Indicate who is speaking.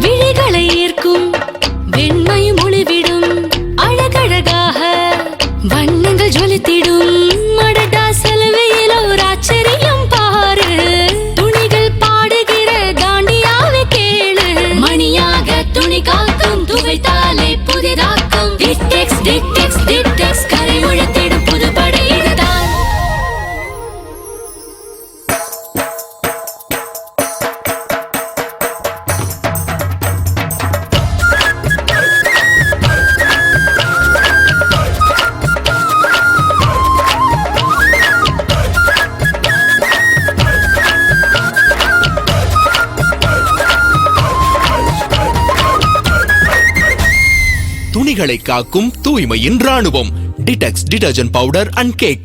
Speaker 1: விழிகளை ஈர்க்கும் வெண்மையும் ஒளிவிடும் அழகழகாக வண்ணங்கள் ஜொலித்திடும் மடடா செலவையில் ஒரு ஆச்சரியம் பாரு துணிகள் பாடுகிற தாண்டியாவை கேளு மணியாக துணி காக்கும் துவைத்தாலே புதிதாக்கும் டிடெக்ஸ் டிடெக்ஸ் டிடெக்ஸ் கரை உழைத்திடும் புதுப்படை இதுதான்.
Speaker 2: துணிகளை காக்கும் தூய்மையின் ராணுவம் டிடெக்ஸ் டிடர்ஜென்ட் பவுடர் அண்ட் கேக்.